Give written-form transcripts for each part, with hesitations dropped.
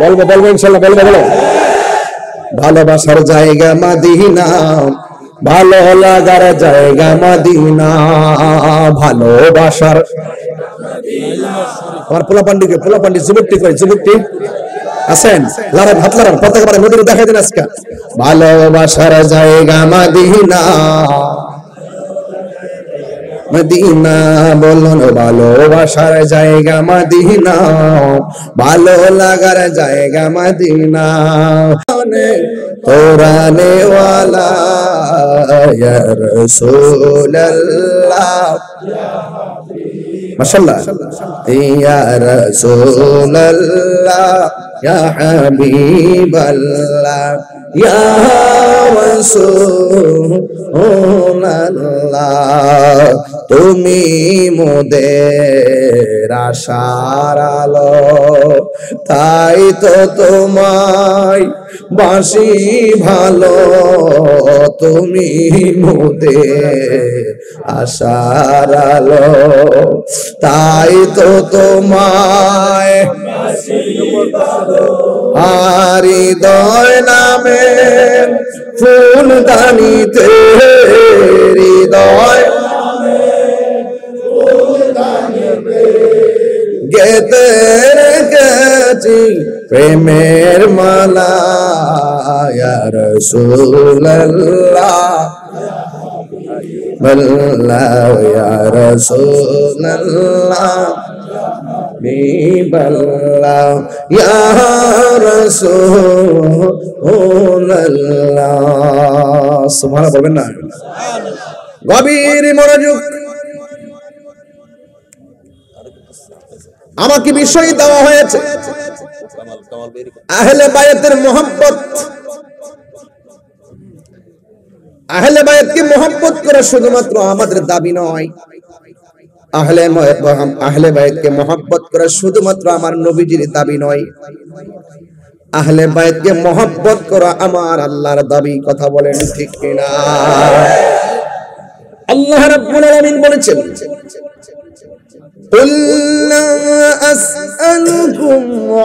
বলবো বলবো ইনশাআল্লাহ, বলবো বলো। ভালোবাসার জায়গা মদিনা, ভালো লাগার জায়গা মদিনা, ভালোবাসার। আমার পোলা পান্ডি যুবকটি কই, যুবকটি আছেন? লড়ান, হাত লড়ান, পতাকা বাড়ান, নদীর দেখাই দিন আজকে। ভালোবাসার জায়গা মদিনা, মদিনা বলুন, ভালোবাসার জায়গা মদিনা, ভালো লাগার জায়গা মদিনা। তোরানে ওয়ালা ইয়া রাসূলুল্লাহ, মাশাআল্লাহ, ইয়া রাসূলুল্লাহ, ইয়া হাবিবাল্লাহ, ইয়া রাসূলুল্লাহ, তুমি মোদের আশার আলো, তাই তো তোমায় বাসি ভালো, তুমি মোদের আশার আলো, তাই তো তোমায় হৃদয় নামে ফুলদানিতে, হৃদয় গেতে রেখেছি প্রেমের মালা, ইয়া রাসূলুল্লাহ, বল্লাহ ইয়া রাসূলুল্লাহ, বিবল্লাহ ইয়া রাসূলুল্লাহ। সুবহানাল্লাহ বলবেন না? গভীর মনোযোগ। আমাকে বিষয় দেওয়া হয়েছে আহলে বায়াতের মহব্বত। আহলে বায়াতকে মহব্বত করা শুধুমাত্র আমাদের দাবি নয়, আহলে বায়াতকে মহব্বত করা শুধুমাত্র আমার নবীজির দাবি নয়, আহলে বায়াতকে মহব্বত করা আমার আল্লাহর দাবি। কথা বলেন ঠিক কিনা? আল্লাহ রাব্বুল আলামিন বলেছেন, قُلْ لَا أَسْأَلُكُمْ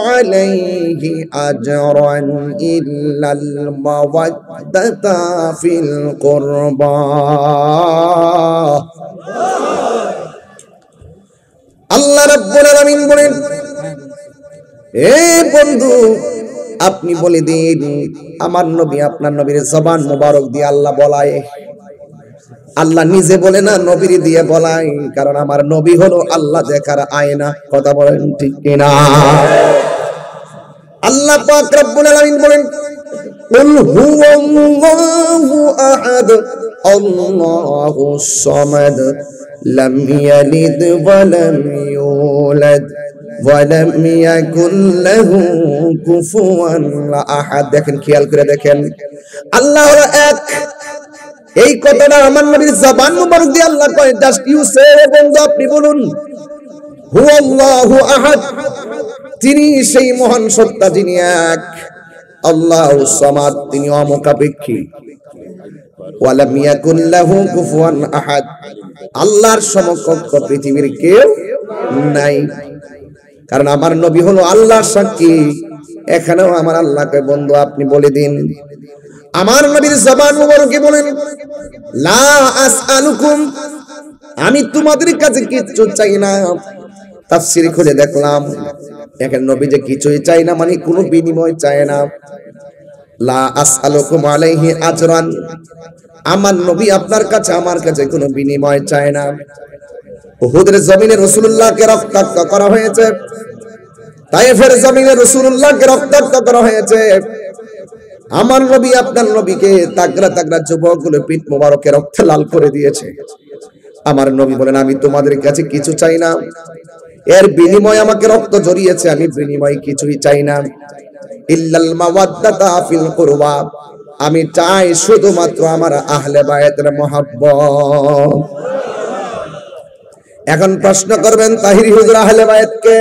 عَلَيْهِ أَجْرًا إِلَّا الْمَوَدَّةَ فِي الْقُرْبَى। আল্লাহ রাব্বুল আলামিন বলেন, হে বন্ধু, আপনি বলে দিন, আমার নবী আপনার নবীর জবান মোবারক দিয়ে আল্লাহ বলায়। আল্লাহ নিজে বলে না, নবীর দিয়ে বলাই, কারণ আমার নবী হলো আল্লাহ দেখার আয়না। কথা বলেন ঠিক কিনা? আল্লাহ পাক রব্বুল আলামিন বলেন, কুল হুয়াল্লাহু আহাদ আল্লাহুস সামাদ লাম ইয়ালিদ ওয়া লাম ইউলাদ ওয়া লাম ইয়াকুল লাহু কুফুয়ান আহাদ। দেখেন, খেয়াল করে দেখেন, আল্লাহ হলো এক। এই কথাটা আমার নবীর জবান মুবারক দিয়ে আল্লাহ কয়, জাস্ট ইউ সে, বন্ধু আপনি বলুন, হুয়াল্লাহু আহাদ, তিনি সেই মহান সত্তা যিনি এক। আল্লাহুস সামাদ, তিনি অমুখাপেক্ষী। ওয়া লাম ইয়াকুল লাহু কুফুয়ান আহাদ, আল্লাহর সমকক্ষ পৃথিবীর কেউ নাই। কারণ আমার নবী হলো আল্লাহর সাক্ষী। এখানেও আমার আল্লাহকে বন্ধু আপনি বলে দিন। আমার নবীর জবান মুবারকে বলেন, লা আসআলুকুম, আমি তোমাদের কাছে কিছু চাই না। তাফসীর খুলে দেখলাম, এখানে নবী যে কিছুই চাই না মানে কোনো বিনিময় চায় না। লা আসআলুকুম আলাইহি আজরান, আমার নবী আপনার কাছে আমার কাছে কোনো বিনিময় চায় না। উহুদের জমিনে রাসূলুল্লাহকে রক্তাক্ত করা হয়েছে, তায়েফের জমিনে রাসূলুল্লাহকে রক্তাক্ত করা হয়েছে। আমার নবী আপনার নবীকে তাগড়া তাগড়া যুবকগুলো পিঠ মোবারকে রক্তে লাল করে দিয়েছে। আমার নবী বলেন, আমি তোমাদের কাছে কিছু চাই না, এর বিনিময়ে আমাকে রক্ত ঝরিয়েছে, আমি বিনিময় কিছুই চাই না। ইল্লাল মাওয়াদ্দাতা ফিল কুরবা, আমি চাই শুধুমাত্র আমার আহলে বায়াতের মহব্বত। এখন প্রশ্ন করবেন, তাহিরি হুজুর আহলে বায়াত কে?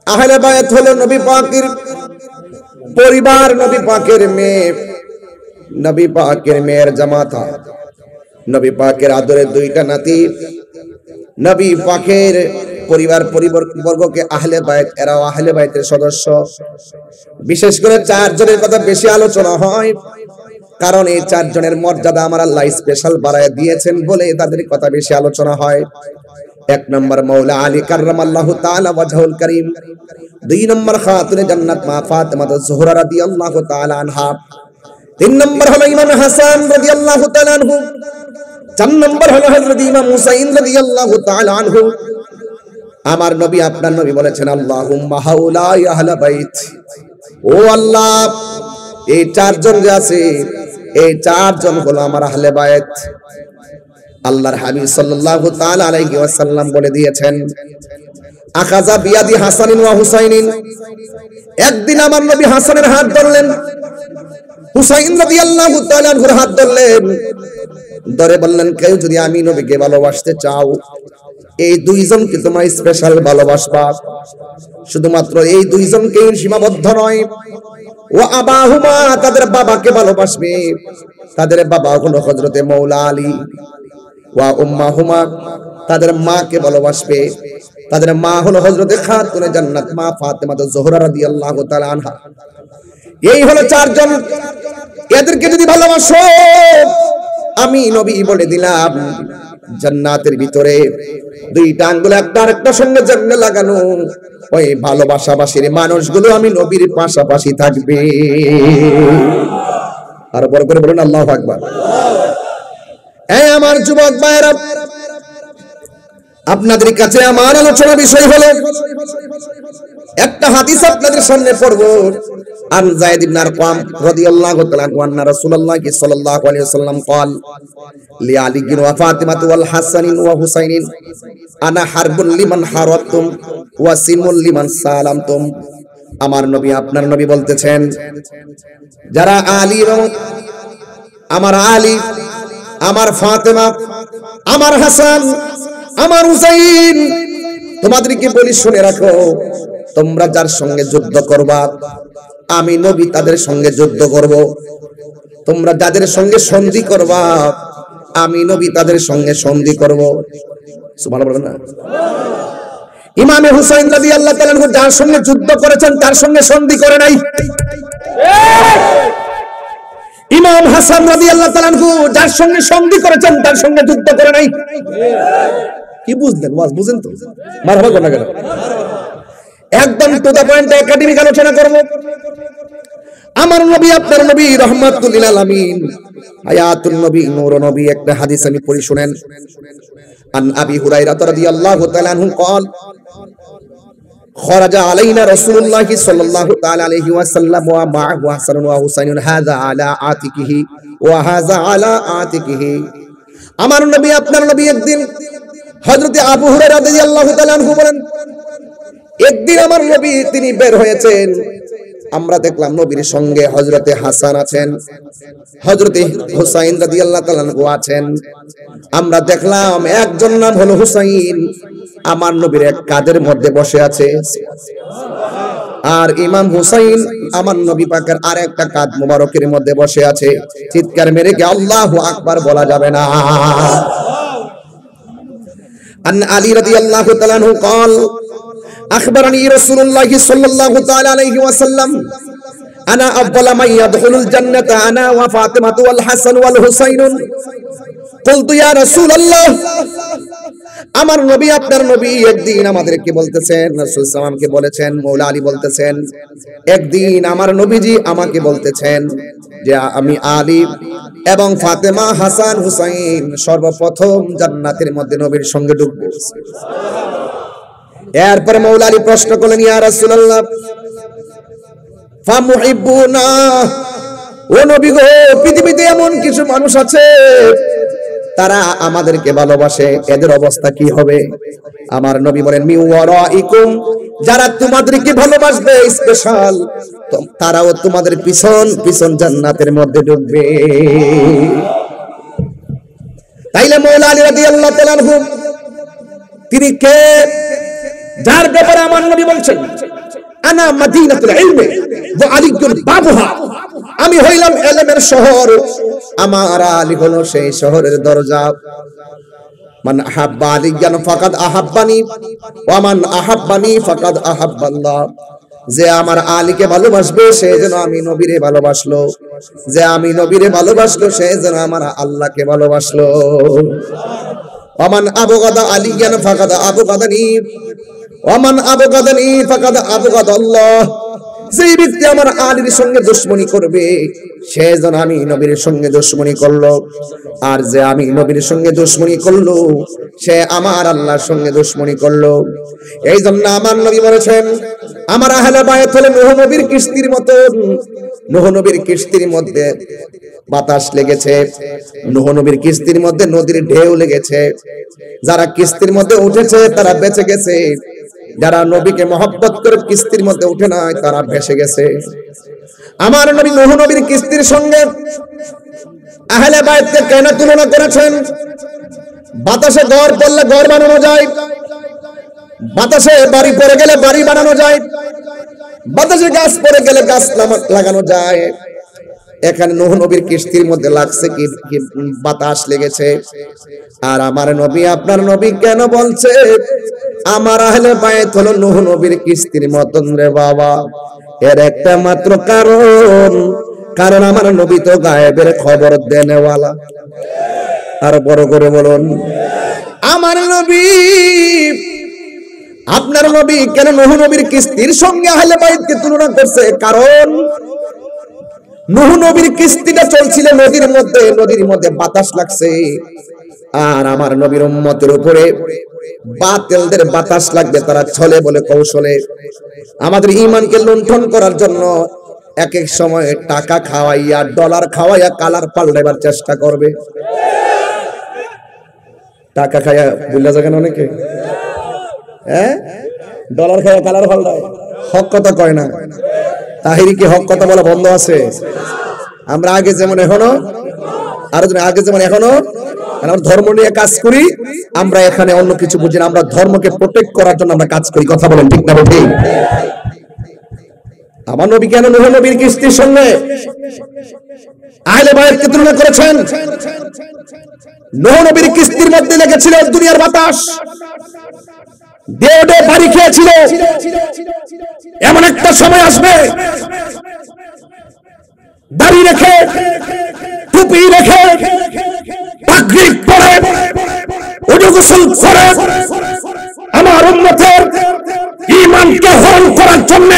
আহলে বায়াত হলো নবী পাকের পরিবার, নবী পাকের মেয়ে, নবী পাকের মেয়ের জামাতা, নবী পাকের আদরের দুইটা নাতি, নবী পাকের পরিবার পরিবর্গকে আহলে বাইত, এরাও আহলে বাইতের সদস্য। বিশেষ করে 4 জনের কথা বেশি আলোচনা হয়, কারণ এই 4 জনের মর্যাদা আমার আল্লাহ স্পেশাল বাড়ায় দিয়েছেন বলে তাদের কথা বেশি আলোচনা হয়। 1 নম্বর মাওলা আলী কাররামাল্লাহু তাআলা ওয়াজহুল কারীম, 2 নম্বর খাতুনে জান্নাত মা ফাতেমা জোহরা রাদিয়াল্লাহু তাআলা আনহা, 3 নম্বর হলো ইমাম হাসান রাদিয়াল্লাহু তাআলা আনহু, 4 নম্বর হলো হযরত ইমাম হুসাইন রাদিয়াল্লাহু তাআলা আনহু। আমার নবী আপনার নবী বলেছেন, আল্লাহুম্মা হাউলাই আহলে বাইত, ও আল্লাহ এই 4 জন যে আছে এই 4 জন হলো আমার আহলে বাইত। আল্লাহর হাবিব সাল্লাল্লাহু তাআলা আলাইহি ওয়াসাল্লাম বলে দিয়েছেন, আখাযা বিয়াদি হাসানিন ওয়া হুসাইনিন, একদিন আমার নবী হাসানের হাত ধরলেন, হুসাইন রাদিয়াল্লাহু তাআলা আনহুর হাত ধরলেন, ধরে বললেন, কেউ যদি আমি নবীকে ভালোবাসতে চাও এই 2 জনকে তোমার স্পেশাল ভালোবাসবা। শুধুমাত্র এই 2 জনকেই সীমাবদ্ধ নয়, ও আবাহুমা, তাদের বাবাকে ভালোবাসবে। তাদের বাবা হলো হযরতে মাওলা আলী। ওয়া উম্মাহুমা, তাদের মাকে ভালোবাসবে। তাদের মা হলো হযরতে খাতুনে জান্নাত মা ফাতেমা জোহরা রাদিয়াল্লাহু তাআলা আনহা। এই হলো 4 জন। এদেরকে যদি ভালোবাসো, আমি নবী বলে দিলাম জান্নাতের ভিতরে 2টা আঙ্গুল একটা আরেকটার সঙ্গে জঙ্গে লাগানো ওই ভালোবাসাবাসীর মানুষগুলো আমি নবীর পাশাপাশি থাকবে। আর বড় করে বলুন আল্লাহু আকবার। এই আমার যুবক ভাইরা, আপনাদের কাছে আমার আলোচনা বিষয় হলো একটা হাদিস আপনাদের সামনে পড়ব। আন যায়েদ ইবনে আরকাম রাদিয়াল্লাহু তাআলা আনহু আন্না রাসূলুল্লাহ সাল্লাল্লাহু আলাইহি ওয়াসাল্লাম قال لعلي وفاطمة والحسن وحسين انا حرب لمن حاربتم وسم لمن سالمتم। আমার নবী আপনার নবী বলতেছেন, যারা আলী এবং আমার আলী, আমার ফাতেমা, আমার হাসান, আমার হুসাইন, তোমাদেরকে বলি শুনে রাখো, তোমরা যার সঙ্গে যুদ্ধ করবা আমি নবী তাদের সঙ্গে যুদ্ধ করব। তোমরা যাদের সঙ্গে সন্ধি করবা আমি নবী তাদের সঙ্গে সন্ধি করব। সুবহানাল্লাহ বলবেন না? ইমামে হুসাইন রাদিয়াল্লাহু তাআলা আনহু যার সঙ্গে যুদ্ধ করেছেন তার সঙ্গে সন্ধি করে নাই। ইমাম হাসান রাদিয়াল্লাহু তাআলা আনহু যার সঙ্গে সন্ধি করেছেন তার সঙ্গে যুদ্ধ করে নাই। কি বুঝলেন? ওয়াজ বুঝেন তো? মারহাবা কোন কেন? একদম টু দা পয়েন্ট একাডেমিক আলোচনা করব। আমার নবী আপনার নবী রাহমাতুল লিল আলামিন, হায়াতুন নবী, নূরুন নবী, একটা হাদিস আমি পড়ি শুনেন। আন আবি হুরায়রা রাদিয়াল্লাহু তাআলা আনহু قال خرج علينا رسول الله صلى الله تعالى عليه وسلم ومعه حسن وحسين هذا على عاتقه وهذا على عاتقه। আমার নবী আপনার নবী একদিন, হযরত আবু হুরায়রা রাদিয়াল্লাহু তাআলা আনহু বলেন, একদিন আমার নবী তিনি বের হয়েছেন, আমরা দেখলাম নবীর সঙ্গে হযরতে হাসান আছেন, হযরতে হুসাইন রাদিয়াল্লাহু তাআলা আনহু আছেন। আমরা দেখলাম একজন নাম হলো হুসাইন আমার নবীর এক কাঁধের মধ্যে বসে আছে, আর ইমাম হুসাইন আমার নবী পাকের আরেকটা কাঁধ মোবারকের মধ্যে বসে আছে। চিৎকার মেরে কি আল্লাহু আকবার বলা যাবে না? আন আলী রাদিয়াল্লাহু তাআলা আনহু قال أخبرني رسول الله صلى الله تعالى عليه وسلم أنا أفضل من يدخل الجنة أنا وفاطمة والحسن والحسين قلت يا رسول الله। আমার নবী আপনার নবী একদিন আমাদেরকে বলতেছেন, রাসূল সাল্লামকে বলেছেন, মাওলা আলী বলতেছেন, একদিন আমার নবীজি আমাকে বলতেছেন যে আমি আলী এবং ফাতেমা, হাসান, হুসাইন সর্বপ্রথম জান্নাতের মধ্যে নবীর সঙ্গে ঢুকবো। এরপর মাওলা আলী প্রশ্ন করলেন, ইয়া রাসূলুল্লাহ ফামুহিব্বুনা, ও নবী গো, পৃথিবীতে এমন কিছু মানুষ আছে তারা আমাদেরকে ভালোবাসে, এদের অবস্থা কি হবে? আমার নবী বলেন, মি ওয়ারাইকুম, যারা তোমাদেরকে ভালোবাসবে স্পেশাল, তারাও তোমাদের পিছন পিছন জান্নাতের মধ্যে ঢুকবে। তাইলে মাওলা আলী রাদিয়াল্লাহু তাআলা আনহু তিনি কে, যার ব্যাপারে আমার নবী বলছেন আনা মাদিনাতুল ইলমি ওয়া আলিয়ুন বাবুহা, আমি হইলাম ইলমের শহর, আমার আলী হলো সেই শহরের দরজা। মান আহাব্বা আলিয়ান ফাকাদ আহাব্বানি ওয়া মান আহাব্বানি ফাকাদ আহাব্বাল্লাহ। যে আমার আলীকে ভালোবাসবে সে যেন আমি নবীরে ভালোবাসলো, যে আমি নবীরে ভালোবাসলো সে যেন আমার আল্লাহকে ভালোবাসলো। ওয়া মান আবগাদা আলিয়ান ফাকাদ আবগাদানি ওয়া মান আবগাদানি ফাকাদ আবগাদাল্লাহ। যে ব্যক্তি আমার আলীর সঙ্গে দুশমনি করবে সে যেন আমি নবীর সঙ্গে দুশমনি করলো, আর যে আমি নবীর সঙ্গে দুশমনি করলো সে আমার আল্লাহর সঙ্গে দুশমনি করলো। এই জন্য আমার নবী বলেছেন আমার আহলে বায়াত হলো নূহ নবীর কিস্তির মতন। নূহ নবীর কিস্তির মধ্যে বাতাস লেগেছে, নূহ নবীর কিস্তির মধ্যে নদীর ঢেউ লেগেছে। যারা কিস্তির মধ্যে উঠেছে তারা বেঁচে গেছে, যারা নবীকে মহব্বত করে কিস্তির মধ্যে উঠে নাই তারা ভেসে গেছে। আমার নবী নূহ নবীর কিস্তির সঙ্গে আহলে বায়াতকে কেন তুলনা করেছেন? বাতাসে ঘর পড়লে ঘর বানানো যায়, বাতাসে বাড়ি পড়ে গেলে বাড়ি বানানো যায়, বাতাসে গাছ পড়ে গেলে গাছ লাগানো যায়। এখানে নূহ নবীর কিস্তির মধ্যে লাগছে কি বাতাস লেগেছে। আর আমার নবী আপনার নবী কেন বলছে আমার আহলে বায়াত হলো নূহ নবীর কিস্তির মতন রে বাবা? এর একটা মাত্র কারণ আমার নবী তো গায়েবের খবর দেনেওয়ালা। আর বড় করে বলুন আমার নবী আপনার নবী কেন নূহ নবীর কিস্তির সঙ্গে আহলে বায়াতকে তুলনা করছে? কারণ নূহ নবীর কিস্তিটা চলছিল নদীর মধ্যে, নদীর মধ্যে বাতাস লাগছে। আর আমার নবীর উম্মতের উপরে বাতিলদের বাতাস লাগবে, তারা ছলে বলে কৌশলে আমাদের ঈমানকে লুণ্ঠন করার জন্য এক এক সময় টাকা খাওয়াইয়া ডলার খাওয়াইয়া কালার পাল্টাবার চেষ্টা করবে। টাকা খাইয়া বুঝলা যাবেন অনেকে, ডলার খাইয়া কালার পাল্টায়, হক কথা কয় না। তাহিরি কি হক কথা বলা বন্ধ আছে? আমরা আগে যেমন এখনো আগে যেমন এখনো আমরা ধর্ম নিয়ে কাজ করি, আমরা এখানে অন্য কিছু বুঝি না, আমরা ধর্মকে প্রোটেক্ট করার জন্য আমরা কাজ করি। কথা বলেন ঠিক না ঠিক? আমার নবী কেন নূহ নবীর কিস্তির সঙ্গে আহলে বায়াতকে তুলনা করেছেন? নূহ নবীর কিস্তির মধ্যে লেগেছিল দুনিয়ার বাতাস, দেওডে বাড়ি খেয়েছিল। এমন একটা সময় আসবে দাড়ি রেখে টুপি রেখে পাগড়ি পরে ওযু গোসল করে আমার উম্মতের ঈমানকে হরণ করার জন্য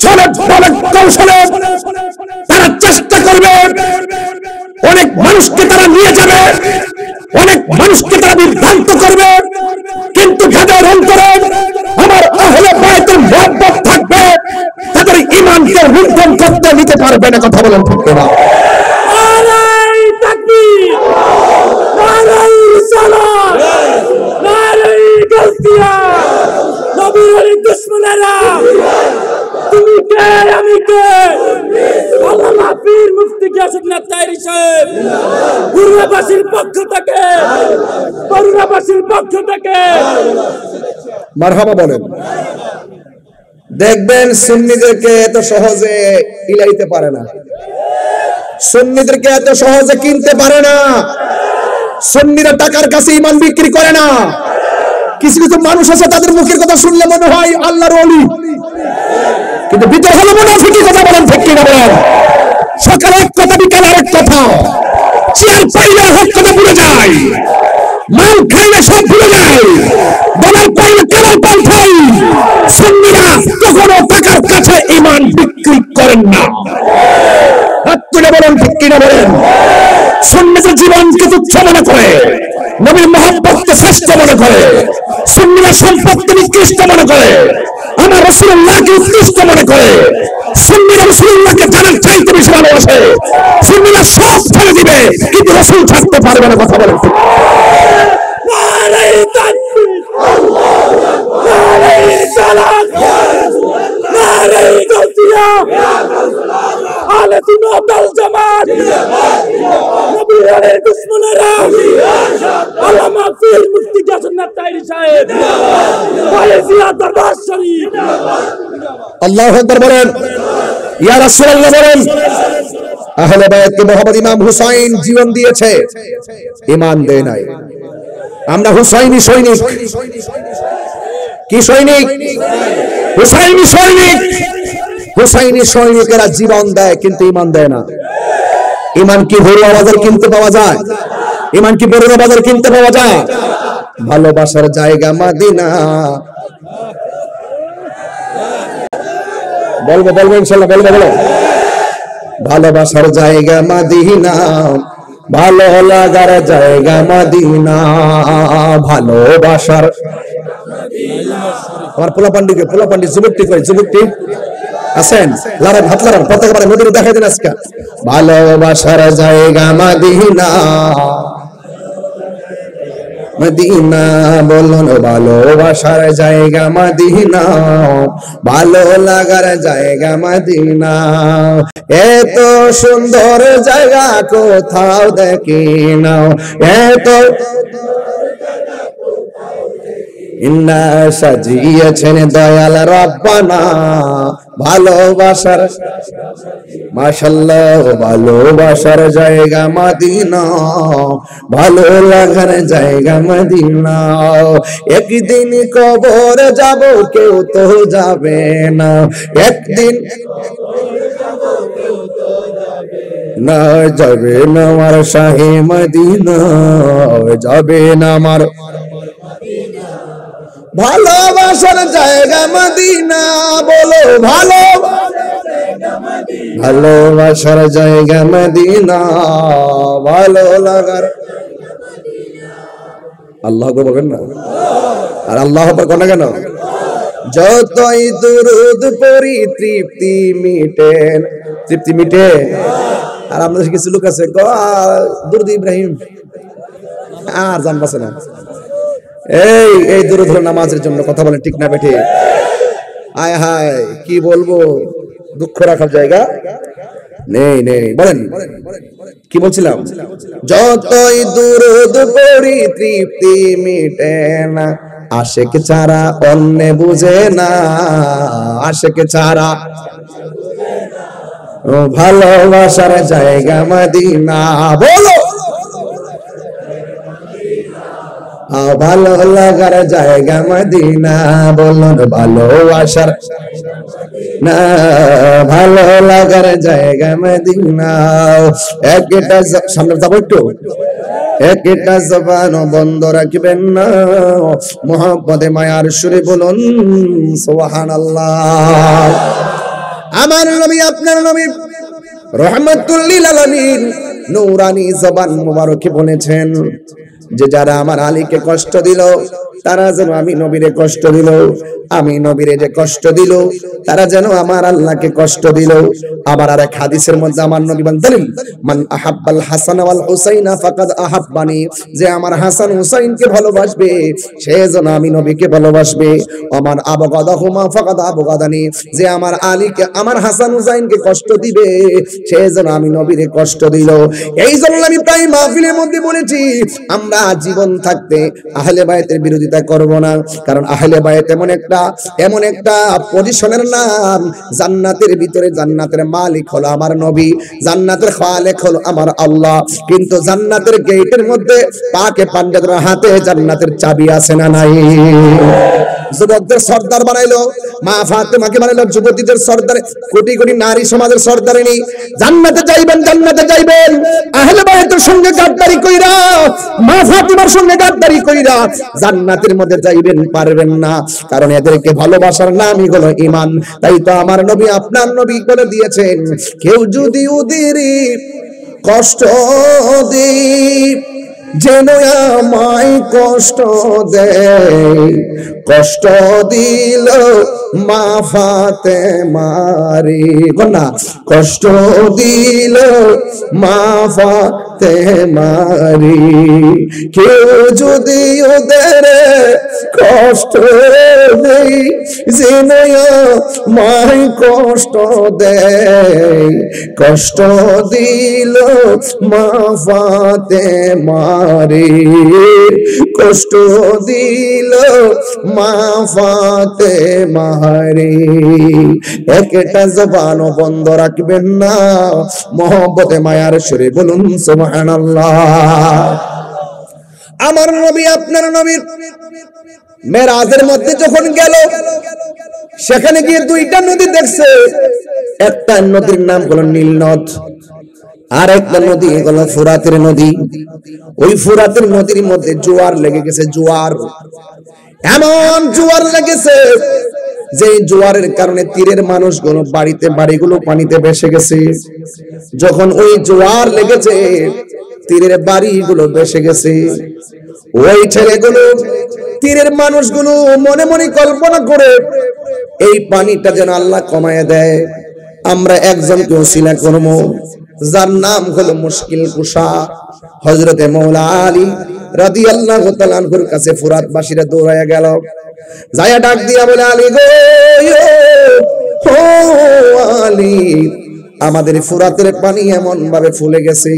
চলে বলে কৌশলে তারা চেষ্টা করবে। অনেক মানুষকে তারা নিয়ে যাবে, অনেক মানুষকে তারা বিভ্রান্ত করবে, কিন্তু যাদের অন্তরে আমার আহলে বায়াতের মহব্বত থাকবে তাদের ঈমানকে লুণ্ঠন করতে নিতে পারবে না। কথা বলেন ঠিক না? নারায়ে তাকবীর, নারায়ে রিসালাত, নারায়ে গাউসিয়া। নবীর দুশমনেরা তুমি কে আমি কে? আল্লামা পীর মুফতি গিয়াসউদ্দিন তাহেরি সাহেব বরুণাবাসীর পক্ষ থেকে মারহাবা বলেন। দেখবেন সুন্নিদেরকে এত সহজে ইলাইতে পারে না, সুন্নিদেরকে এত সহজে কিনতে পারে না। সুন্নিরা টাকার কাছে ঈমান বিক্রি করে না। কিছু কিছু মানুষ আছে তাদের মুখের কথা শুনলে মনে হয় আল্লাহর ওলি, কিন্তু ভিতর হলো মুনাফিকি। কথা বলেন ঠিক কি না বলেন? সকালে এক কথা বিকালে আরেক কথা, চেয়ার পাইলে হক কথা ভুলে যায়, মাল খাইলে সব ভুলে যায়, ডলার পাইলে কালার পাল্টাই। সুন্নিরা কখনো টাকার কাছে ঈমান বিক্রি করেন না। হাত তুলে বলেন ঠিক কি না বলেন? সুন্নিদের জীবনকে তুচ্ছ মনে করে, নবীর মহব্বতকে শ্রেষ্ঠ মনে করে, সুন্নিরা সম্পদকে নিকৃষ্ট মনে করে, আমার রাসূলুল্লাহকে উৎকৃষ্ট মনে করে, সুন্নিরা রাসূলুল্লাহকে জানার চাইতে বেশি ভালোবাসে। সুন্নিরা সব ছেড়ে দিবে কিন্তু রাসূল ছাড়তে পারবে না। কথা বলেন ঠিক? নারায়ে তাকবীর, আল্লাহু আকবার, নারায়ে রিসালাত, ইয়া রাসূলুল্লাহ, নারায়ে গাউসিয়া, ইয়া রাসূলুল্লাহ, আহলে সুন্নাত ওয়াল জামাত, নবীর দুশমনেরা, আল্লামা পীর মুফতি গিয়াসউদ্দিন তাহেরি সাহেব, বায়েজিয়া দরবার শরীফ। আল্লাহু আকবার বলেন, ইয়া রাসূলুল্লাহ বলেন। আহলে বায়াতকে মুহাম্মদ ইমাম হুসাইন জীবন দিয়েছে, ঈমান দেয় নাই। আমরা হুসাইনি সৈনিক। কি সৈনিক? হুসাইনি সৈনিক। হুসাইনি সৈনিকেরা জীবন দেয় কিন্তু ঈমান দেয় না। ঈমান কি ঘরোয়া বাজার কিনতে পাওয়া যায়? ঈমান কি ঘরোয়া বাজার কিনতে পাওয়া যায়? ভালোবাসার জায়গা মদিনা। বলবো বলবো ইনশাআল্লাহ, বলবো বলো। ভালোবাসার জায়গা মদিনা, ভালো লাগার জায়গা মদিনা, ভালোবাসার। আমার পোলা পান্ডি যুবকটি কই, যুবকটি আছেন? লারান, হাত লারান, পতাকা বারে নদীর দেখাই দিন আজকে। ভালোবাসার জায়গা মদিনা, মদিনা বলুন, ভালোবাসার জায়গা মদিনা, ভালো লাগার জায়গা মদিনা। এত সুন্দর জায়গা কোথাও দেখি না, এত ইন্না সাজিয়েছেন দয়াল রব্বানা ভালোবাসার। মাশাআল্লাহ, ভালোবাসার জায়গা মদিনা, ভালো লাগার জায়গা মদিনা। একদিন কবর যাব, কেউ তো যাবে না, একদিন না যাবে না আমার শাহে মদিনা, যাবে না আমার ভালোবাসার জায়গা মদিনা। বলো ভালো, ভালোবাসার জায়গা মদিনা, ভালো লাগার। আল্লাহ বলবেন না? আর আল্লাহ কোন কেন? যতই দুরুদ পড়ি তৃপ্তি মিটে, তৃপ্তি মিটে। আর আপনাদের কিছু লোক আছে দুরুদ ইব্রাহিম আর জানবাছে না। এই দুরুদ হলো নামাজের জন্য। কথা বলেন ঠিক না বেঠে? আয় হায় কি বলবো, দুঃখ রাখার জায়গা নেই নেই। বলেন কি বলছিলাম? যতই দুরুদ পড়ি তৃপ্তি মিটে না, আশিক ছাড়া অন্য বুঝে না, আশিক ছাড়া। ভালোবাসার জায়গা মদিনা, বলো ভালো লাগার জায়গা মদিনা, বলুন ভালোবাসার না, ভালো লাগার জায়গা মদিনা। একটা সামনে যাবো একটু, একটা জবান বন্ধ রাখবেন না, মুহাব্বতে মায়ার সুরে বলুন সুবহানাল্লাহ। আমার নবী, আপনার নবী রহমাতুল লিল আলামিন নূরানী জবান মুবারকে বলেছেন যে যারা আমার আলীকে কষ্ট দিল, তারা যেন আমি নবীরে কষ্ট দিল, আমি নবীরে যে কষ্ট দিল তারা যেন আমার আল্লাহকে কষ্ট দিল। আবার আরেক হাদিসের মধ্যে আমার নবী বলেন, মান আহাব্বাল হাসান ওয়াল হুসাইনা ফাকাদ আহাব্বানি, যে আমার হাসান হুসাইনকে ভালোবাসবে সে যেন আমি নবীকে ভালোবাসবে। ওমান আবগাদাহুমা ফাকাদ আবগাদানি, যে আমার আলীকে, আমার হাসান হুসাইনকে কষ্ট দিবে সে যেন আমি নবীরে কষ্ট দিল। এই জন্য আমি প্রায় মাহফিলের মধ্যে বলেছি, আমরা জীবন থাকতে আহলে বায়তের বিরোধিতা করব না, কারণ আহলে বায়ত এমন একটা পজিশনের নাম, জান্নাতের ভিতরে জান্নাতের মালিক হলো আমার নবী, জান্নাতের খালেক হলো আমার আল্লাহ, কিন্তু জান্নাতের গেটের মধ্যে পাকে পাঞ্জাদের হাতে জান্নাতের চাবি আছে না নাই? যুবকদের সর্দার বানাইলো, মা ফাতেমাকে বানাইলো যুবতীদের সর্দার, কোটি কোটি নারী সমাজের সর্দারিনী। জান্নাতে যাইবেন, জান্নাতে যাইবেন, আহলে বায়তের সঙ্গে গাদ্দারি কইরা, মা ফাতেমার সঙ্গে গাদ্দারি কইরা জান্নাতের মধ্যে যাইবেন পারবেন না, কারণ এদেরকে ভালোবাসার নামই হলো ঈমান। তাই তো আমার নবী, আপনার নবী বলে দিয়েছেন, কেউ যদি ওদেরই কষ্ট দেয় যেন আমায় কষ্ট দেয়, কষ্ট দিল মা ফাতেমারে, না কষ্ট দিল মা ফাতেমারে, কেউ যদি ওদের কষ্ট দেয় যেন আমায় কষ্ট দেয়, কষ্ট দিল মা ফাতেমারে, কষ্ট দিল মা ফাতেমারে। একটা জবান বন্ধ রাখবেন না, মহব্বতে মায়ার সুরে বলুন সুবহানাল্লাহ। আমার নবী আপনার নবীর মেরাজের মধ্যে যখন গেল, সেখানে গিয়ে দুইটা নদী দেখছে। একটা নদীর নাম হলো নীল নদ, আর একটা নদী হলো ফুরাতের নদী। ওই ফুরাতের নদীর মধ্যে জোয়ার লেগে গেছে, জোয়ার, এমন জোয়ার লেগেছে যে জোয়ারের কারণে তীরের মানুষগুলো বাড়িগুলো পানিতে ভেসে গেছে। যখন ওই জোয়ার লেগেছে, তীরের বাড়িগুলো ভেসে গেছে। ওই ছেলেগুলো, তীরের মানুষগুলো মনে মনে কল্পনা করে এই পানিটা যেন আল্লাহ কমায় দেয়। আমরা একজনকে ওসিলা করব, যার নাম হলো মুশকিল কুশা হযরতে মাওলা আলী রাদিয়াল্লাহু তাআলা আনহুর কাছে ফুরাতবাসীরা দৌড়ায়া গেল। যায়া ডাক দিয়া বলে, আলী গো, ও আলী, আমাদের ফুরাতের পানি এমন ভাবে ফুলে গেছে,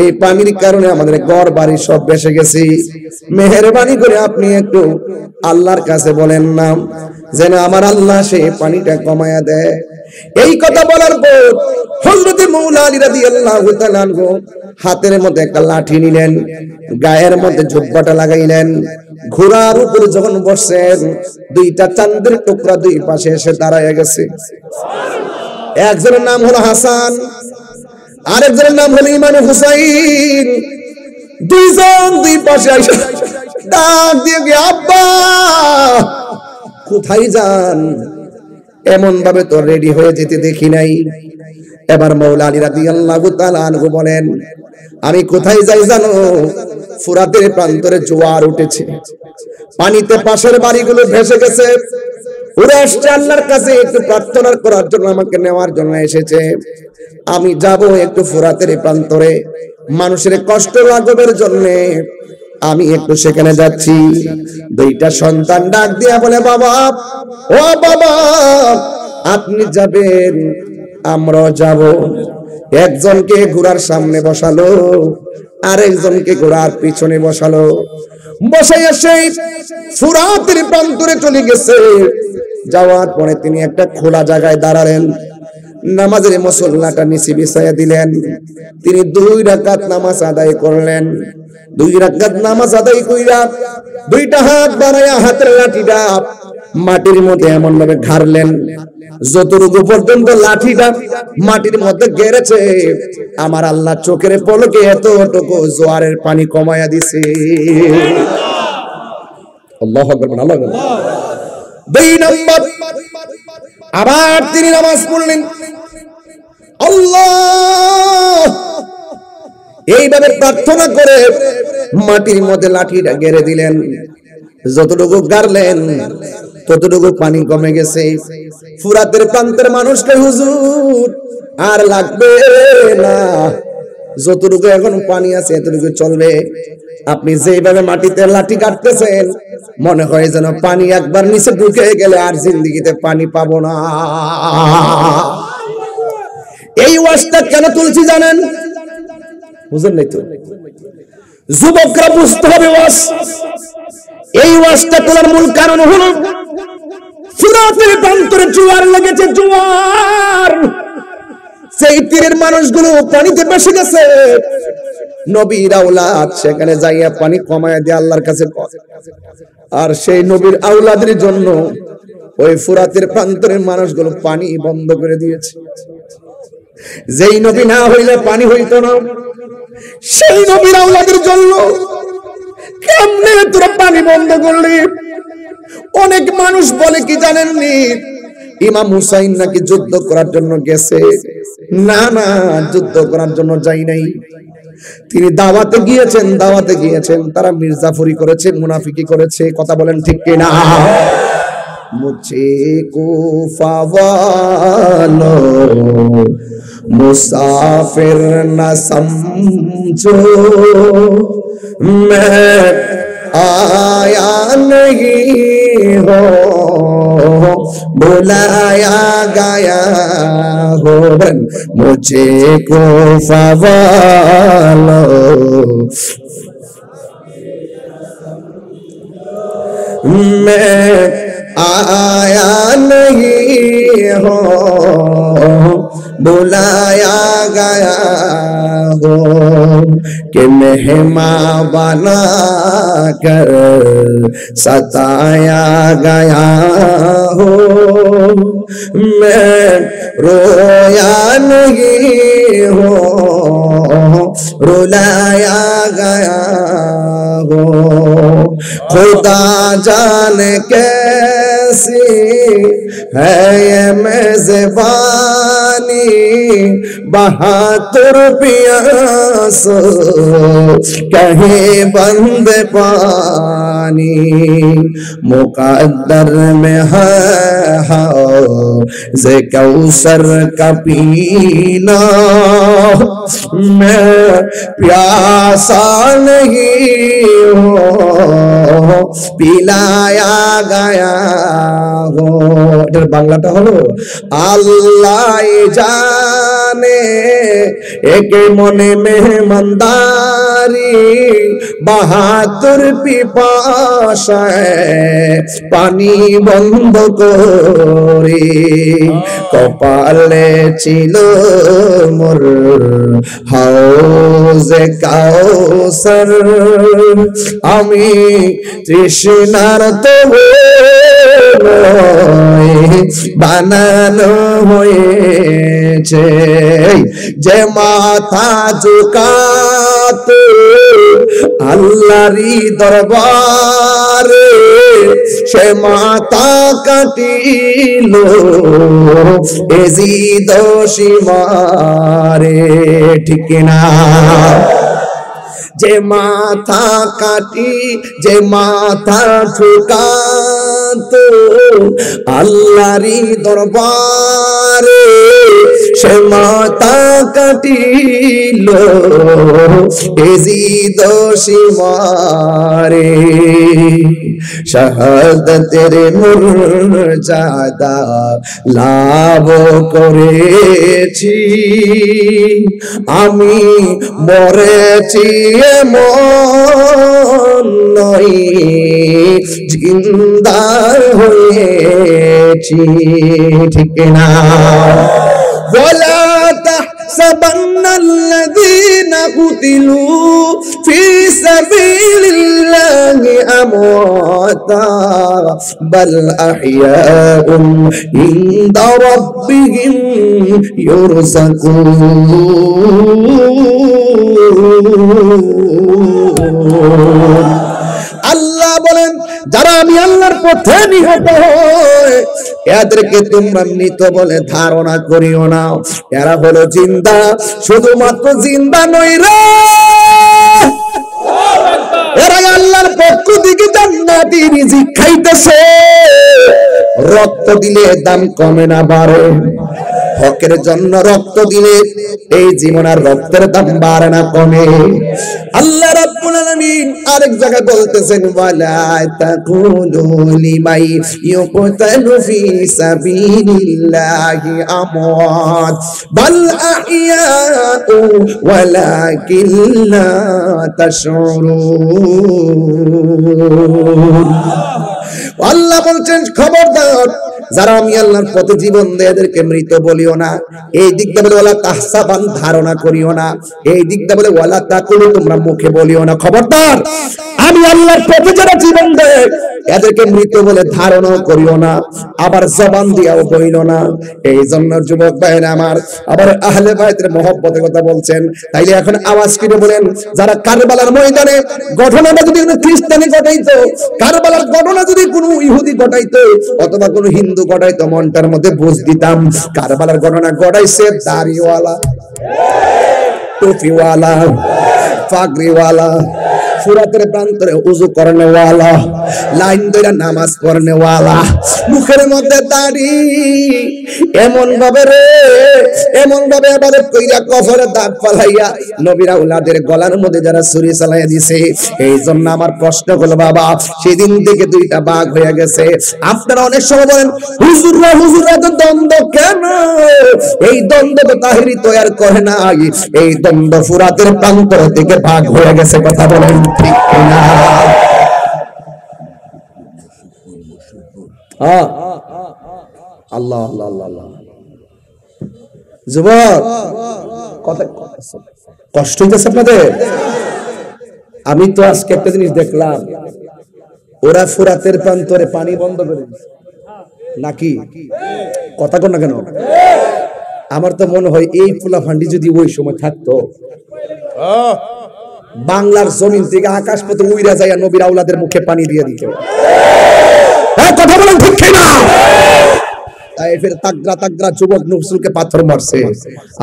এই পানির কারণে আমাদের ঘর বাড়ি সব ভেসে গেছে। মেহেরবানি করে আপনি একটু আল্লাহর কাছে বলেন না, যেন আমার আল্লাহ সেই পানিটা কমায়া দেয়। এই কথা বলার পর হযরতে মাওলা আলী রাদিয়াল্লাহু তাআলা আনহু হাতের মধ্যে একটা লাঠি নিলেন, গায়ের মধ্যে জুব্বাটা লাগাইলেন, ঘোড়ার উপরে যখন বসছেন, দুইটা চাঁদের টুকরা দুই পাশে এসে দাঁড়ায় গেছে। একজনের নাম হলো হাসান, আরেকজনের নাম হলো ইমাম হুসাইন। দুইজন দুই পাশে এসে ডাক দিয়ে, আব্বা কোথায় যান? এমন ভাবে তো রেডি হয়ে যেতে দেখি নাই। এবার মাওলা আলী রাদিয়াল্লাহু তাআলা আনহু বলেন, আমি কোথায় যাই জানো? ফুরাতের প্রান্তরে জোয়ার উঠেছে, পানিতে পাশের বাড়িগুলো ভেসে গেছে। ওরা আসছে আল্লাহর কাছে একটু প্রার্থনা করার জন্য, আমাকে নেওয়ার জন্য এসেছে। আমি যাব একটু ফুরাতের প্রান্তরে, মানুষের কষ্ট লাঘবের জন্য আমি একটু সেখানে যাচ্ছি। দুইটা সন্তান ডাক দিয়া বলে, বাবা, ও বাবা, আপনি যাবেন, আমরাও যাব। একজনকে ঘোড়ার সামনে বসালো, আরেকজনকে ঘোড়ার পিছনে বসালো। বসাইয়া সেই ফুরাতের প্রান্তরে চলে গেছে। যাওয়ার পরে তিনি একটা খোলা জায়গায় দাঁড়ালেন, নামাজের মুসল্লাটা নিচে বিছাইয়া দিলেন। তিনি 2 রাকাত নামাজ আদায় করলেন। 2 রাকাত নামাজ আদায় কইরা দুইটা হাত বাড়াইয়া হাতের লাঠিটা মাটির মধ্যে এমন ভাবে ঘাড়লেন, যতটুকু পর্যন্ত লাঠিটা মাটির মধ্যে গেড়েছে, আমার আল্লাহ চোখের পলকে এতটুকু জোয়ারের পানি কমায়া দিছে। আল্লাহু আকবার, আল্লাহু আকবার। 2 নম্বর, আবার তিনি নামাজ পড়লেন, আল্লাহ, এইভাবে প্রার্থনা করে মাটির মধ্যে লাঠিটা গেড়ে দিলেন। যতটুকু গাড়লেন ততটুকু পানি কমে গেছে। ফুরাতের প্রান্তের মানুষকে, হুজুর আর লাগবে না, যতটুকু এখন পানি আছে এতটুকু চলবে। আপনি যেভাবে মাটিতে লাঠি কাটতেছেন, মনে হয় যেন পানি একবার নিচে ঢুকে গেলে আর জিন্দেগিতে পানি পাবো না। এই ওয়াজটা কেন তুলছি জানেন? বুঝেন নাই তো? যুবকরা বুঝতে হবে ওয়াজ। এই ওয়াজটা তোলার মূল কারণ হলো, ফুরাতের প্রান্তরে জোয়ার লেগেছে, জোয়ার। সেই তীরের মানুষগুলো পানিতে ভেসে গেছে। নবীর আওলাদ সেখানে যাইয়া পানি কমায় দিয়ে আল্লাহর কাছে, আর সেই নবীর আওলাদের জন্য ওই ফুরাতের প্রান্তরের মানুষগুলো পানি বন্ধ করে দিয়েছে। যেই নবী না হইলে পানি হইতো না, সেই নবীর আওলাদের জন্য কেমনে তোরা পানি বন্ধ করলি? অনেক মানুষ বলে কি জানেননি, ইমাম হুসাইন নাকি যুদ্ধ করার জন্য গেছে। না না, যুদ্ধ করার জন্য যাই নাই, তিনি দাওয়াতে গিয়েছেন। তারা মির্জাফরি করেছে, মুনাফিকি করেছে। কথা বলেন ঠিক কিনা? মুঝে কুফা ওয়ালো মুসাফির না সমঝো, मैं आया नहीं हो बुलाया गया हो, मुझे कुफा वालो मैं आया नहीं हो बुलाया गया हो। कि मेहमान बना कर सताया गया हो। मैं रोया नहीं हो, रुलाया गया हो। खुदा जाने कैसी है ये मेज़बानी, बहादुर पियास कहीं बंद पानी। मुकद्दर में है हौज़ कौसर का पीना, मैं प्यासा नहीं हो, पिलाया गया हो। এটার বাংলাটা হলো আল্লাহ জানে একে মনে মেহমানদারি, বাহাদুর পিপাসায় পানি বন্ধ করে কপালে ছিল মোর হাউজে কাউসার। আমি তৃষ্ণার তো বানানো হয়েছে, যে মাথা ঝুকাত আল্লাহরই দরবারে, সে মাথা কাটিল এজিদ সীমারে। ঠিক না? যে মাথা কাটি, যে মাথা ঝুকাত আল্লাহরই দরবারে, সে মাথা কাটিল এজিদ সীমারে। শাহাদাতের মর্যাদা লাভ করেছি, আমি মরেছি এমন নয়, জিন্দা হয়েছি। ঠিক না? ওয়ালা তাহসাবান্না আল্লাযীনা কুতিলু ফী সাবিলিল্লাহি আমওয়াতা বাল আহইয়াউন ইনদা রাব্বিহিম ইউরযাকুন। আল্লাহ বলেন, যারা আমি আল্লাহর পথে নিহত হয় এদেরকে তোমরা মৃত বলে ধারণা করিও না, এরা হলো জিন্দা। শুধুমাত্র জিন্দা নয় রে, এরা আল্লাহর পক্ষ থেকে জান্নাতি রিজিক খাইতেছে। রক্ত দিলে দাম কমে না বাড়ে, হকের জন্য রক্ত দিলে এই জীবন আর রক্তের দাম বাড়ে না কমে। আল্লাহ রাব্বুল আলামিন আরেক জায়গায় বলতেছেন, ওয়ালা তাকুলু লিমাই ইউকতালু ফী সাবিলিল্লাহি আমওয়াত বাল আহইয়াউ ওয়ালাকিন লা তাশউরুন। আল্লাহ বলছেন, খবরদার যারা আমি আল্লাহর পথে জীবন দেয় এদেরকে মৃত বলিও না। এই দিকটা বলে ওয়ালা তাহসাবান ধারণা করিও না, এই দিকটা বলে ওয়ালা তাকুলু তোমরা মুখে বলিও না। খবরদার আমি আল্লাহর পথে যারা জীবন দেয় এদেরকে মৃত বলে ধারণা করিও না, আবার জবান দিয়াও বইল না। এই জন্য যুবক ভাইরা আমার, আবার আহলে বাইতের মহব্বতের কথা বলছেন, তাইলে এখন আওয়াজ করে বলেন, যারা কারবালার ময়দানে ঘটনাটা যদি কোনো খ্রিস্টানি ঘটাইতো, কারবালার ঘটনা যদি কোনো ইহুদি ঘটাইতো অথবা কোনো হিন্দু ঘটাইতো, মনটার মধ্যে বুঝ দিতাম কারবালার ঘটনা ঘটাইছে দাড়িওয়ালা, টুপিওয়ালা, পাগড়িওয়ালা, ফুরাতের প্রান্তরে উযু করনেওয়ালা, লাইন ধরে নামাজ পড়নেওয়ালা, মুখের মধ্যে দাড়ি, এমন ভাবে রে, এমন ভাবে ইবাদত কইরা কফরে দাগ ফালাইয়া নবীর আওলাদের গলার মধ্যে যারা ছুরি চালাইয়া দিছে। এই জন্য আমার প্রশ্ন হলো বাবা, সেদিন থেকে দুইটা ভাগ হয়ে গেছে। আপনারা অনেক সময় বলেন হুজুররা তো দ্বন্দ্ব কেন? এই দ্বন্দ্ব তো তাহিরি তৈরি করে না, এই দ্বন্দ্ব ফুরাতের প্রান্তর থেকে ভাগ হয়ে গেছে। কথা বলেন ঠিক না? আল্লাহ আল্লাহ আল্লাহ। যুবক কষ্ট হইতেছে আপনাদের? আমি তো আজকে একটা জিনিস দেখলাম, ওরা ফুরাতের প্রান্তরে পানি বন্ধ করে দিচ্ছে নাকি? কথা কন না কেন? আমার তো মনে হয় এই ফুলাফান্ডি যদি ওই সময় থাকতো, বাংলার জমিন থেকে আকাশ পথে উইরা যাইয়া নবীর আওলাদের মুখে পানি দিয়ে দিত। কথা বলেন ঠিক কিনা? তাইফের তাগড়া তাগড়া যুবক নফসুলকে পাথর মারছে।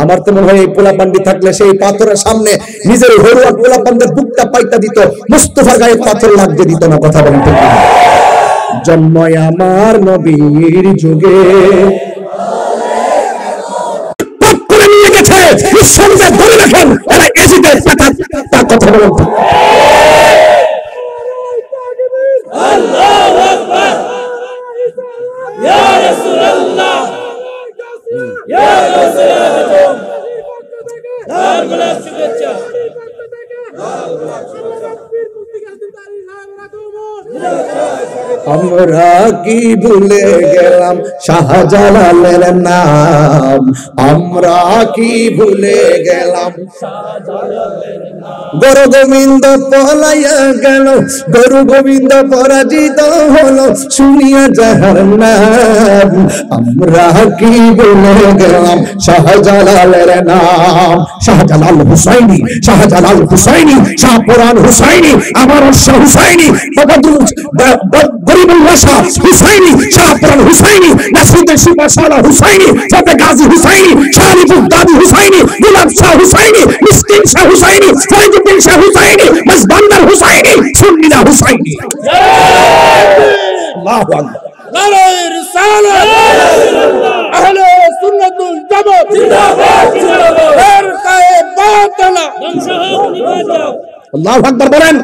আমার তো মনে হয় এই পোলাপান্ডি থাকলে সেই পাথরের সামনে নিজের হরুয়া পোলাপান্ডের বুকটা পাইতা দিত, মুস্তাফার গায়ে পাথর লাগতে দিত না। কথা বলেন ঠিক কিনা? জন্ময় আমার নবীর যুগে পাপ করে নিয়ে গেছে, ঈশ্বরকে ধরে রাখেন এরা এজিদের পাতা। কথা বলেন ঠিক? আল্লাহু আকবার, ইয়া রাসূলুল্লাহ, ইয়া রাসূলুল্লাহ, দারুল শুভেচ্ছা। আমরা কি ভুলে গেলাম শাহজালালের নাম, আমরা কি ভুলে গেলাম গরু গোবিন্দ পলাইয়া গেল, গরু গোবিন্দ পরাজিত হলো শুনিয়া যাহার নাম। আমরা কি ভুলে গেলাম শাহজালালের নাম। শাহজালাল হুসাইনি, শাহজালাল হুসাইনি, শাহপুরান হুসাইনি, আমার হুসাইনি, গরিবুল ওয়াসা হুসাইনি, শাহপুরান হুসাইনি, নাসিরুদ্দিন শিবাশালা হুসাইনি, ফতে গাজী হুসাইনি, শারিফুল দাবি হুসাইনি, গুলাব শাহ হুসাইনি, মিসকিন শাহ হুসাইনি, ফরিদুদ্দিন শাহ হুসাইনি, মাসবান্দার হুসাইনি, সুন্নিরা হুসাইনি। আল্লাহু আকবার। নারায়ে রিসালাত, আহলে সুন্নাতুল জামাত জিন্দাবাদ, জিন্দাবাদ, ফিরকায়ে বাতিলা ধ্বংস হোক, নিপাত হোক। আল্লাহু আকবার বলেন।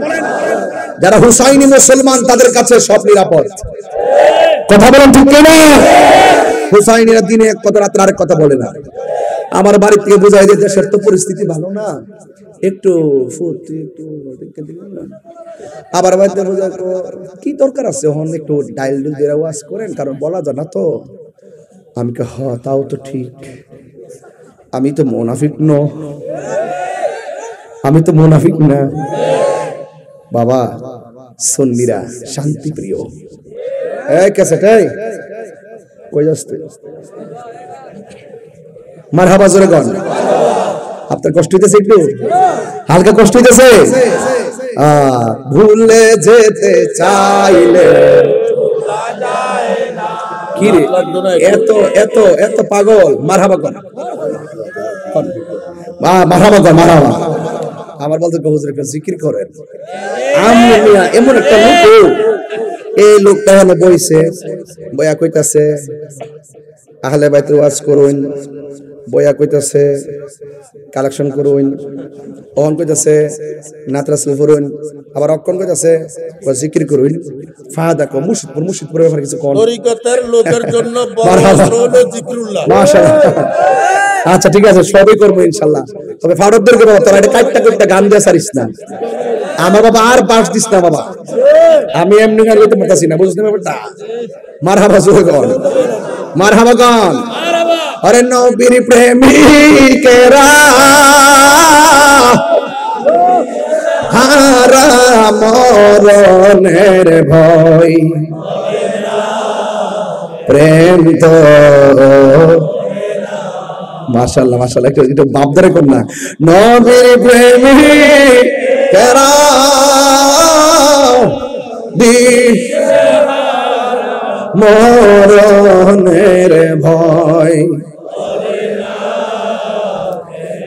যারা হুসাইনি মুসলমান তাদের কাছে সব নিরাপদ। কথা বলেন ঠিক কিনা? হুসাইনিরা দিনে এক কথা রাতে আরেক কথা বলে না। আমার বাড়ি থেকে বুঝাই দিয়ে দেশের তো পরিস্থিতি ভালো না, একটু ফুর্তি একটু আবার বাড়িতে বোঝা কি দরকার আছে হন একটু ডাইল ডুল দিয়ে ওয়াজ করেন, কারণ বলা যায় না তো। আমি হ তাও তো ঠিক, আমি তো মুনাফিক ন, আমি তো মুনাফিক না বাবা। সুন্নিরা শান্তি প্রিয়। এই ক্যাসেটাই কই যাচ্ছে? মারহাবা জোরে গান। আপনার কষ্ট হইতেছে? একটু হালকা কষ্ট হইতেছে? ভুলে যেতে চাইলে কি রে এত এত এত পাগল? মারহাবা কর, মারহাবা কর, মারহাবা। আমার বলতে হুজুর একটা জিকির করেন। এমন একটা লোক, এই লোকটা হলো বইছে, বয়া কইতাছে আহলে বাইতের ওয়াজ করুন, বয়া কইতাছে কালেকশন করুন, অহন কইতাছে নাত রাসূল পড়ুন, আবার অক্ষণ কইতাছে জিকির করুন। ফায়দা কো মুর্শিদপুর ব্যাপারে কিছু কোন তরিকতের লোকের জন্য বড় হলো জিকরুল্লাহ। মাশাআল্লাহ। আচ্ছা ঠিক আছে, সবই করবো ইনশাআল্লাহ। তবে ফারুকদেরকে বাবা তোরা এটা কাটটা গান দিয়ে সারিস না। আমার বাবা আর পাস দিস না বাবা, আমি এমনি গান গাইতে পারতাছি না, বুঝতে ব্যাপারটা? মারহাবা জোরে গান, মারহাবা গান। আরে নবীর প্রেমিকেরা হারা মরণের ভয়, প্রেম তো মাশাআল্লাহ মাশাআল্লাহ। একটু বাপদারে কর না। নবীর প্রেমিকেরা মরণের ভয়,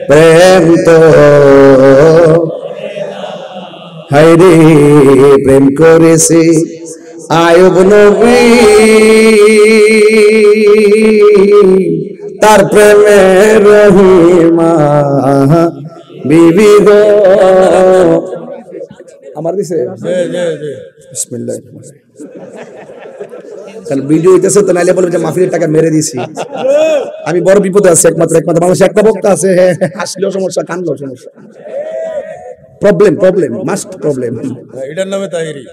প্রেম তো হায়রে প্রেম করেছে আয়ুব নবী, তার প্রেমে রহিমা বিবি গো। আমার দিছে বিসমিল্লাহ। তাহলে ভিডিও হইতেছে তো, নাইলে বলবে যে মাহফিলের টাকা মেরে দিছি। আমি বড় বিপদে আছি। একমাত্র বাংলাদেশে একটা বক্তা আছে, হাসলেও সমস্যা, কানলেও সমস্যা। Problem must problem. এটার নামে তাহিরি।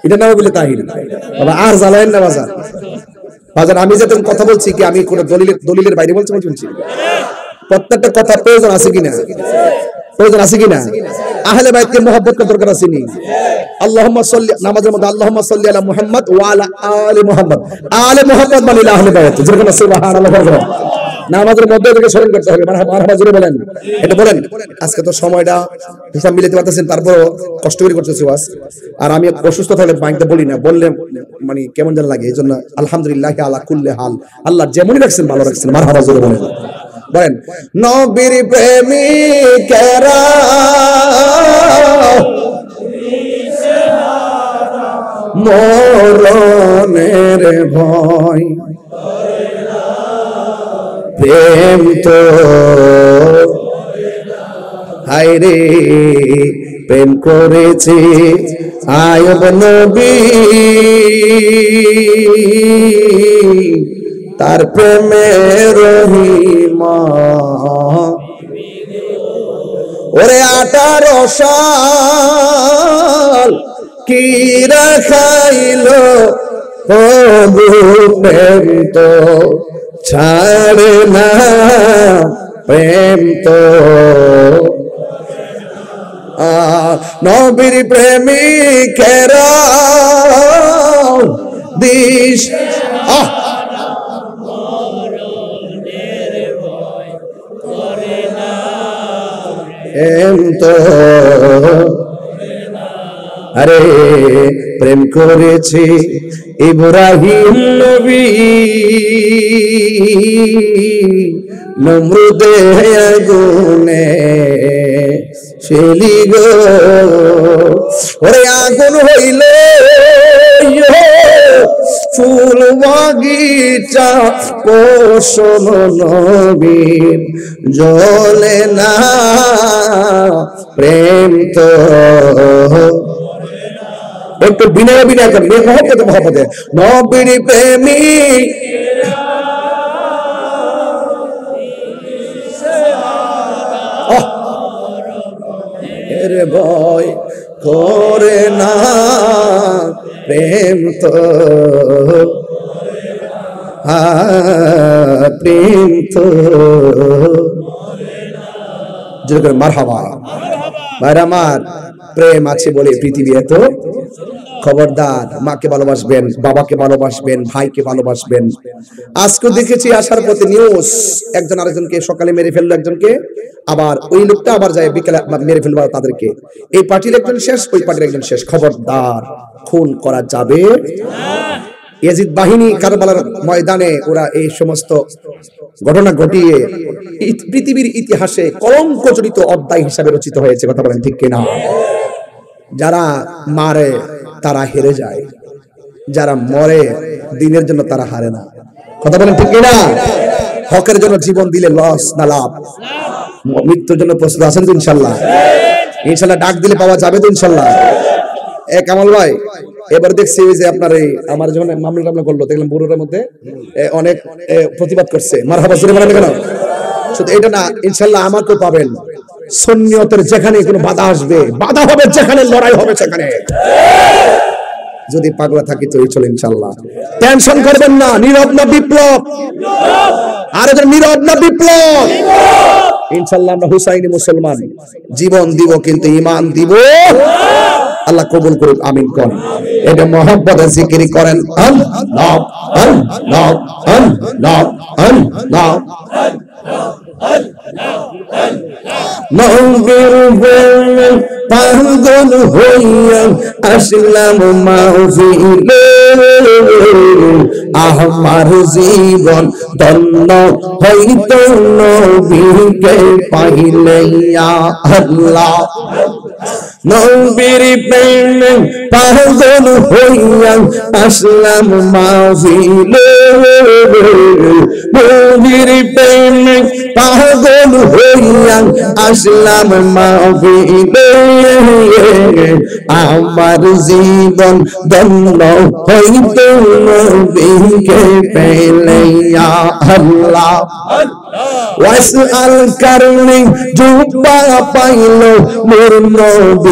এটার নামে বলে তাহিরি বাবা। আর জ্বালায়েন না বাজার। বাজার আমি যে তুমি কথা বলছি কি আমি কোন দলিলের বাইরে বলছি? প্রত্যেকটা কথা প্রয়োজন আছে কিনা? প্রয়োজন আছে কিনা? আহলে বাইতকে মহব্বত করার দরকার আছে নি? আল্লাহুম্মা সাল্লি, নামাজের মধ্যে আল্লাহুম্মা সাল্লি আলা মুহাম্মদ ওয়া আলা আলি মুহাম্মদ। আলে মুহাম্মদ মানে আহলে বাইত। যেরকম সুবহানাল্লাহ বলেন। নামাজের মধ্যে থেকে স্মরণ করতে হবে। মারহাবা জোরে বলেন। এটা বলেন। আজকে তো সময়টা হিসাব মিলাতে পারতেছেন, তারপর কষ্ট করে করতেছি ওয়াজ। আর আমি অসুস্থ থাকলে বাইকটা বলি না, বললে মানে কেমন যেন লাগে। এইজন্য আলহামদুলিল্লাহ আলা কুল্লি হাল, আল্লাহ যেমনই রাখছেন ভালো রাখছেন। মারহাবা জোরে বলেন। বলেন নবীর প্রেমিকেরা মরণের ভয়, প্রেম তো হায়রে প্রেম করেছে আয়ব নবী, তার প্রেমের রহিমা। ওরে 18 সাল কি রাখাইল প্রভু, প্রেম তো ছাড়ে না, প্রেম তো নবীর প্রেমিকেরা দিশ প্রেম তো আরে প্রেম করেছে ইব্রাহিম নবী, নমরুদে আগুনে শেলি গো। ওরে আগুন হইল ফুল বাগিচা, পোষণ নবীর জ্বলে না, প্রেম তো একটু বিনয় বিনয় করবে মহব্বতে মহব্বতে। নবীর প্রেমিক ভয় করে না, প্রেম তো প্রেম তো মারহাবা। ভাইরা আমার, প্রেম আছে বলে পৃথিবী এত। খবরদার, মাকে ভালোবাসবেন, বাবাকে ভালোবাসবেন, ভাইকে ভালোবাসবেন। আজকে দেখেছি আসার পথে নিউজ, একজন আরেকজনকে সকালে মেরে ফেললো একজনকে, আবার ওই লোকটা আবার যায় বিকেলে মেরে ফেলবো তাদেরকে। এই পার্টির একজন শেষ, ওই পার্টির একজন শেষ। খবরদার, খুন করা যাবে না। ইয়াজিদ বাহিনী কারবালার ময়দানে ওরা এই সমস্ত ঘটনা ঘটিয়ে পৃথিবীর ইতিহাসে কলঙ্কজড়িত অধ্যায় হিসাবে রচিত হয়েছে। কথা বলেন ঠিক কিনা? যারা মারে তারা হেরে যায়, যারা মরে দিনের জন্য তারা হারে না। কথা বলেন ঠিক কিনা? হকের জন্য জীবন দিলে লস না লাভ? মৃত্যুর জন্য প্রস্তুত আছেন তো ইনশাল্লাহ? ইনশাল্লাহ ডাক দিলে পাওয়া যাবে তো ইনশাল্লাহ? কামাল ভাই, এবার দেখছি যে আপনার এই আমার যখন মামলা টামলা করলো, দেখলাম বুড়োর মধ্যে অনেক প্রতিবাদ করছে। মারহাবা জোরে বলেন কেন? শুধু এটা না, ইনশাল্লাহ আমাকেও পাবেন। সুন্নিয়তের যেখানে কোনো বাধা আসবে, বাধা হবে যেখানে, লড়াই হবে সেখানে। যদি পাগলা থাকি তো চলে ইনশাল্লাহ। টেনশন করবেন না, নীরব না বিপ্লব, আর এটা নীরব না বিপ্লব। ইনশাল্লাহ আমরা হুসাইনি মুসলমান, জীবন দিব কিন্তু ঈমান দিব। আল্লাহ কবুল করুক, আমিন কোন। এটা মহব্বতের জিকির করেন। আল্লাহ আল্লাহ আল্লাহ আল্লাহ। নবীর প্রেমে পাগল হইয়া আসলাম মাহফিলে, আমার জীবন ধন্য হইত নবীকে পাইলে। ইয়া আল্লাহ, নবীর প্রেমে পাগল হইয়া আসলাম মাহফিলে, নবীর প্রেমে পাগল হইয়া আসলাম মাহফিলে, আমার জীবন ধন্য হইত নবীকে পেলে। ইয়া আল্লাহ, ওয়াসআল কারণে জুব্বা পাইল মোর নবী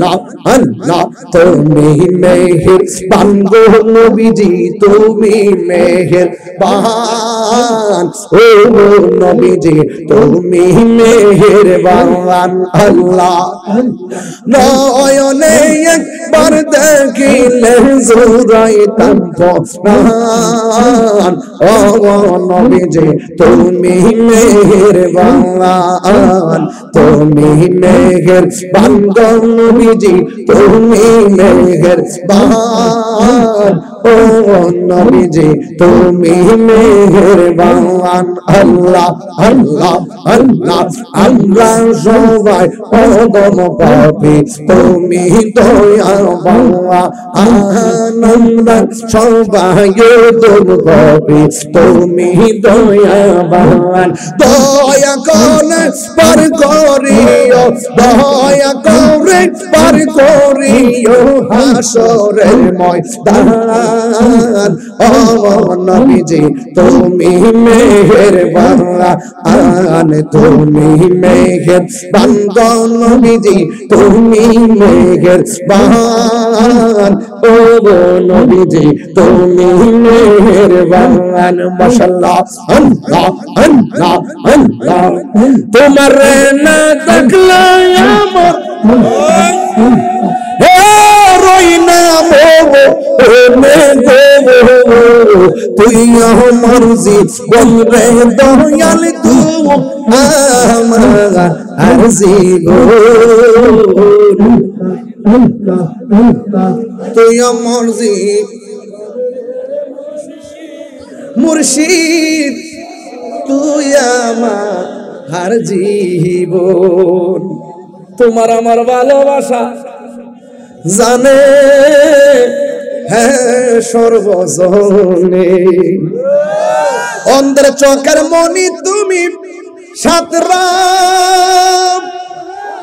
আল্লাহ আল্লাহ তুমি মেহেরবান গো নবীজি তুমি মেহেরবান ও নবীজি তুমি মেহেরবান আল্লাহ নয়নে একবার দেখিলে জুড়াইতাম প্রাণ ও নবীজি তুমি মেহেরবান তুমি মেহেরবান গো নবীজি তুমি মেহেরবান ও নবীজি তুমি মেহেরবান আল্লাহ আল্লাহ আল্লাহ আমরা সবাই অদম পাপী তুমি দয়াবান আমরা সবাই অদম পাপী তুমি দয়াবান দয়া করে পার করিও দয়া করে পার করিও হাসরের ময়দান ও নবীজি তুমি মেহেরবান তুমি মেহেরবান গো নবীজি তুমি মেহেরবান ও নবীজি তুমি মেহেরবান মাশাআল্লাহ আল্লাহ আল্লাহ আল্লাহ তোমার না দেখলে আমার রইনা তুই আমার জীবন রে দয়াল আমার জীবন তুই আমার মুর্শিদ তুই আমার জীবন তোমার আমার ভালোবাসা জানে হ্যাঁ সর্বজনে অন্ধের চোখের মনি তুমি সাতরাম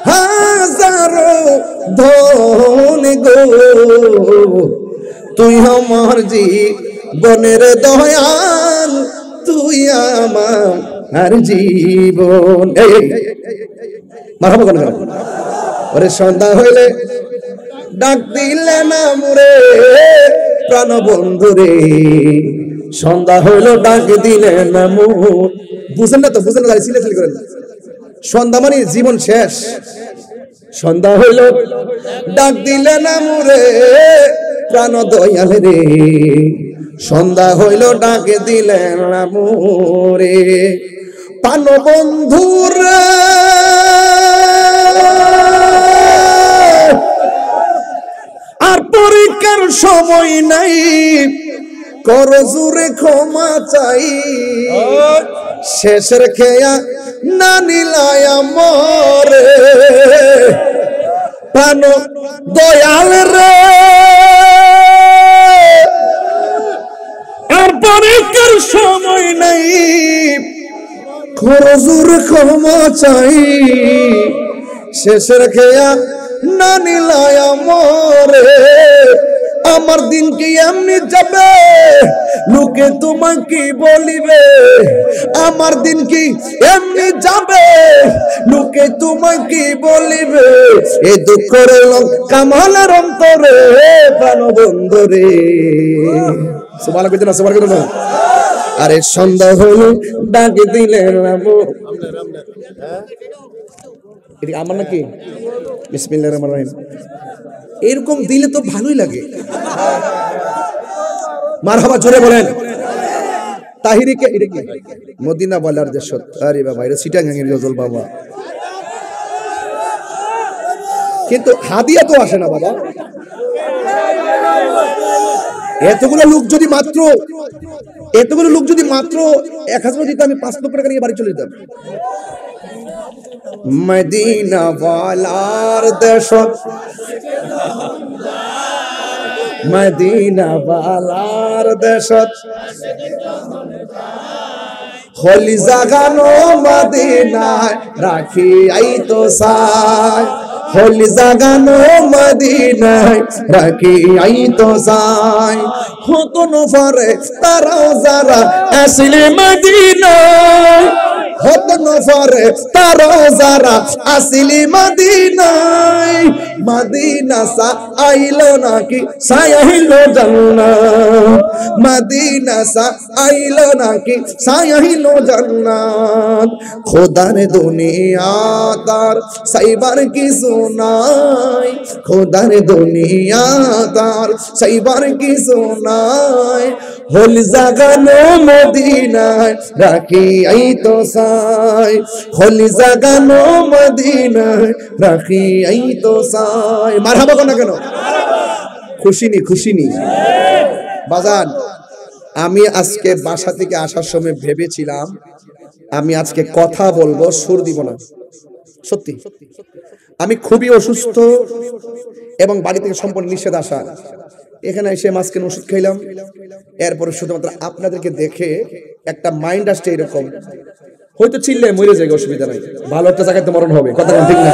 হাজারো ধন গো তুই আমার জীবনের দয়াল তুই আমার জীবন মারহাবা কোন ওরে সন্ধ্যা হইলে ডাক দিলে না মুরে প্রাণ বন্ধু রে সন্ধ্যা হইলো ডাক দিলে না মুর বুঝেন না তো বুঝেন না সিলেক্ট করেন সন্ধ্যা মানে জীবন শেষ সন্ধ্যা হইলো ডাক দিলে না মুরে প্রাণ দয়াল রে সন্ধ্যা হইলো ডাক দিলে না মুরে প্রাণ বন্ধু রে আর পরীক্ষার সময় নাই কর জোরে ক্ষমা চাই শেষের খেয়া না নিলাই আমরে প্রাণ দয়াল রে আর পরীক্ষার সময় নাই কর জোরে ক্ষমা চাই শেষের খেয়া না নিলাই আমরে আমার দিন কি এমনি যাবে লোকে তোমাকে বলিবে আমার দিন কি এমনি যাবে লোকে তোমাকে বলিবে এ দুঃখের লোক কামালের অন্তরে প্রাণ বন্ধুরে সুবহানাল্লাহ কইতে না সুবহানাল্লাহ কইতে না আরে সন্ধ্যা হলো ডাক দিলে এটা আমার নাকি বিসমিল্লাহির রহমানির রহিম এরকম দিলে তো ভালোই লাগে মারহাবা জোরে বলেন তাহিরিকে এটা কি মদিনা বলার দেশ আরে বাবা এটা সিটাগাঙ্গের গজল বাবা কিন্তু হাদিয়া তো আসে না বাবা এতগুলো লোক যদি মাত্র 1000 দিত আমি 5 লক্ষ টাকা নিয়ে বাড়ি চলে যেতাম মদিনা ওয়ালার দেশ মদিনা ওয়ালার দেশ হলি জাগানো মদিনায় রাখি আই তো সাই হলি জাগানো মদিনায় রাখি আই তো সাই হতো নফরে তারাও যারা আসলে মদিনায় হত নফরে তারা যারা আসিলি মদিনায় মদিনা সা আইলো নাকি সায়াইলো জান্নাত মদিনা সা আইলো নাকি সায়াইলো জান্নাত খোদার দুনিয়া তার সাইবার কিছু নাই খোদার দুনিয়া তার সাইবার কিছু নাই হল জাগানো মদিনায় রাখি আই তো সাই হল জাগানো মদিনায় রাখি আই তো সাই মারহাবা কোন কেন খুশি নি বাজান আমি আজকে বাসা থেকে আসার সময় ভেবেছিলাম আমি আজকে কথা বলবো সুর দিব না সত্যি আমি খুবই অসুস্থ এবং বাড়ি থেকে সম্পূর্ণ নিষেধ আসা এখানে এসে মাঝখানে ওষুধ খাইলাম এরপরে শুধুমাত্র আপনাদেরকে দেখে একটা মাইন্ড আসছে এরকম হয়তো চিল্লে মরে যায় অসুবিধা নাই ভালো একটা জায়গাতে মরণ হবে কথা ঠিক না